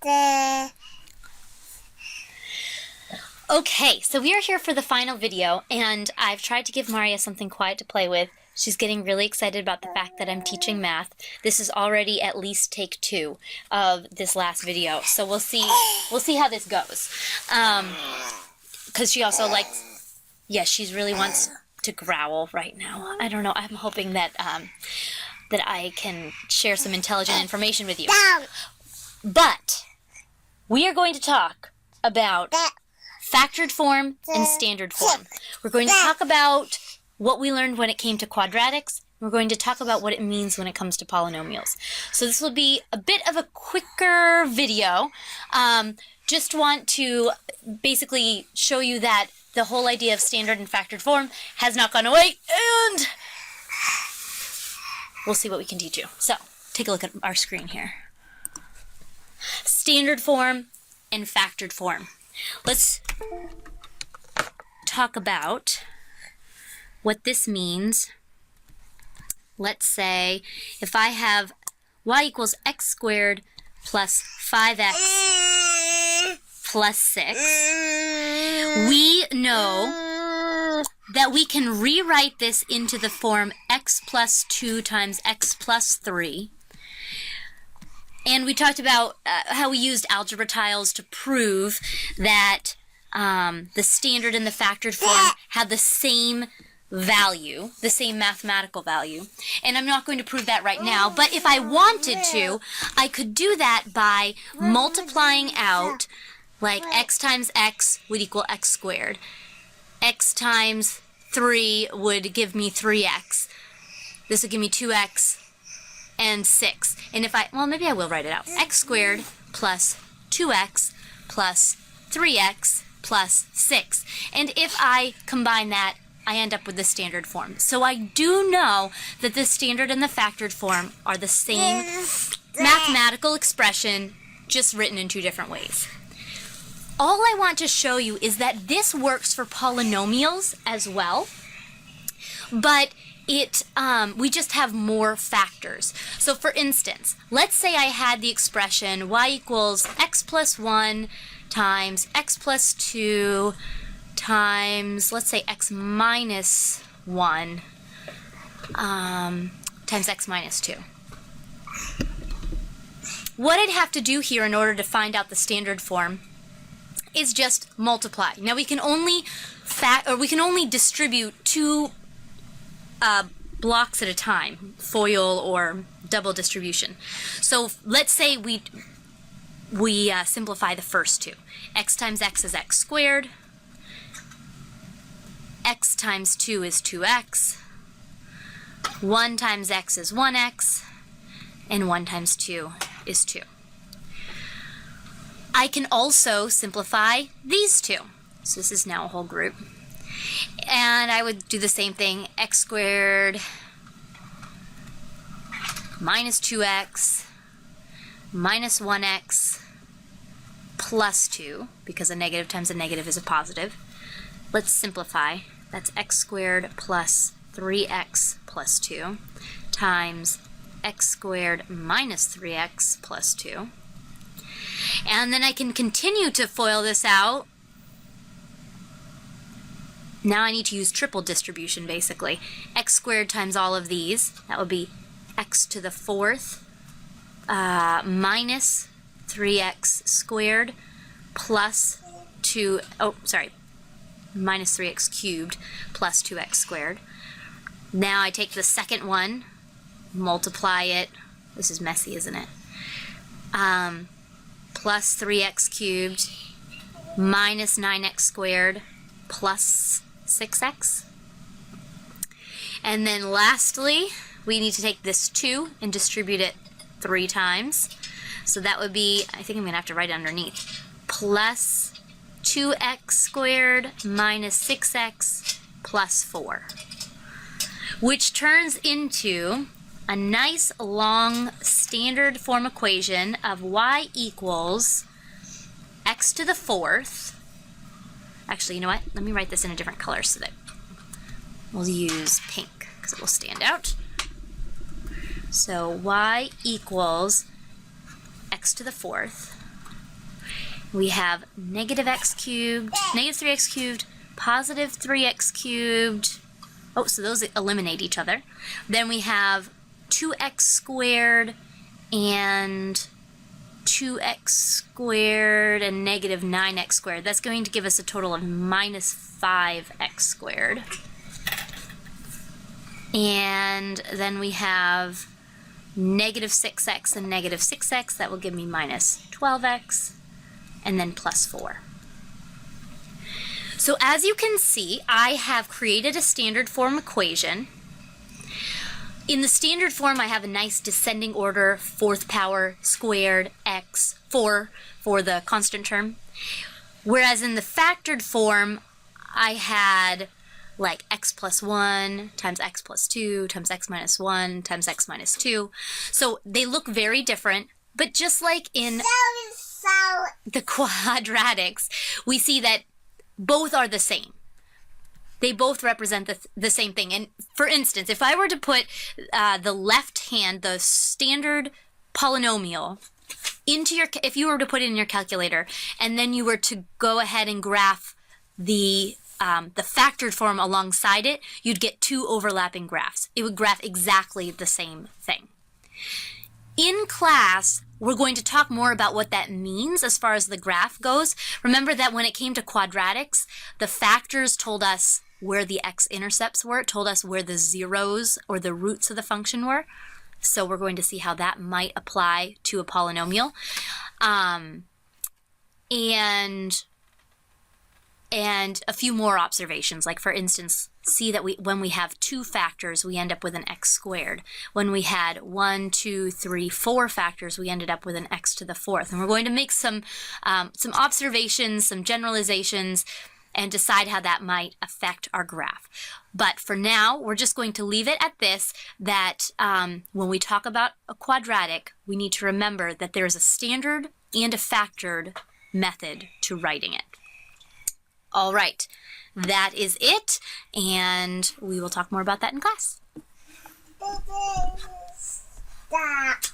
Okay, so we are here for the final video, and I've tried to give Maria something quiet to play with. She's getting really excited about the fact that I'm teaching math. This is already at least take 2 of this last video, so we'll see how this goes. Because she also likes, she really wants to growl right now. I don't know. I'm hoping that that I can share some intelligent information with you. But we are going to talk about factored form and standard form. We're going to talk about what we learned when it came to quadratics. We're going to talk about what it means when it comes to polynomials. So this will be a bit of a quicker video. Just want to basically show you that the whole idea of standard and factored form has not gone away, and we'll see what we can teach you. So take a look at our screen here. Standard form and factored form. Let's talk about what this means. Let's say if I have y equals x squared plus 5x plus 6, we know that we can rewrite this into the form x plus 2 times x plus 3. And we talked about how we used algebra tiles to prove that the standard and the factored form had the same value, the same mathematical value. And I'm not going to prove that right now, but if I wanted to, I could do that by multiplying out, like x times x would equal x squared. X times 3 would give me 3x. This would give me 2x and 6. And if maybe I will write it out. X squared plus 2x plus 3x plus 6. And if I combine that, I end up with the standard form. So I do know that the standard and the factored form are the same mathematical expression, just written in 2 different ways. All I want to show you is that this works for polynomials as well, but we just have more factors. So for instance, let's say I had the expression y equals x plus 1 times x plus 2 times, let's say, x minus 1 times x minus 2. What I'd have to do here in order to find out the standard form is just multiply. Now we can only distribute 2 blocks at a time, FOIL or double distribution. So let's say we simplify the first 2. X times x is x squared. X times 2 is 2x. 1 times x is 1x. And 1 times 2 is 2. I can also simplify these 2. So this is now a whole group. And I would do the same thing, x squared minus 2x minus 1x plus 2, because a negative times a negative is a positive. Let's simplify. That's x squared plus 3x plus 2 times x squared minus 3x plus 2. And then I can continue to FOIL this out. Now I need to use triple distribution, basically. X squared times all of these. That would be x to the 4th minus 3x squared plus minus 3x cubed plus 2x squared. Now I take the second one, multiply it. This is messy, isn't it? Plus 3x cubed minus 9x squared plus 6x. And then lastly, we need to take this 2 and distribute it 3 times. So that would be, I think I'm going to have to write it underneath, plus 2x squared minus 6x plus 4, which turns into a nice long standard form equation of y equals x to the 4th. Actually, you know what? Let me write this in a different color so that we'll use pink because it will stand out. So y equals x to the 4th We have negative x cubed, negative 3x cubed, positive 3x cubed. Oh, so those eliminate each other. Then we have 2x squared and 2x squared and negative 9x squared. That's going to give us a total of minus 5x squared. And then we have negative 6x and negative 6x. That will give me minus 12x. And then plus 4. So as you can see, I have created a standard form equation. In the standard form, I have a nice descending order, 4th power squared x, 4 for the constant term. Whereas in the factored form, I had like x plus 1 times x plus 2 times x minus 1 times x minus 2. So they look very different, but just like in the quadratics, we see that both are the same. They both represent the same thing. And for instance, if I were to put the left hand, the standard polynomial, into your, if you were to put it in your calculator, and then you were to go ahead and graph the factored form alongside it, you'd get 2 overlapping graphs. It would graph exactly the same thing. In class, we're going to talk more about what that means as far as the graph goes. Remember that when it came to quadratics, the factors told us where the x-intercepts were. It told us where the zeros or the roots of the function were. So we're going to see how that might apply to a polynomial. And a few more observations, like for instance, see that when we have 2 factors, we end up with an x squared. When we had 1, 2, 3, 4 factors, we ended up with an x to the 4th. And we're going to make some observations, some generalizations, and decide how that might affect our graph. But for now, we're just going to leave it at this, that when we talk about a quadratic, we need to remember that there is a standard and a factored method to writing it. All right, that is it, and we will talk more about that in class. Stop.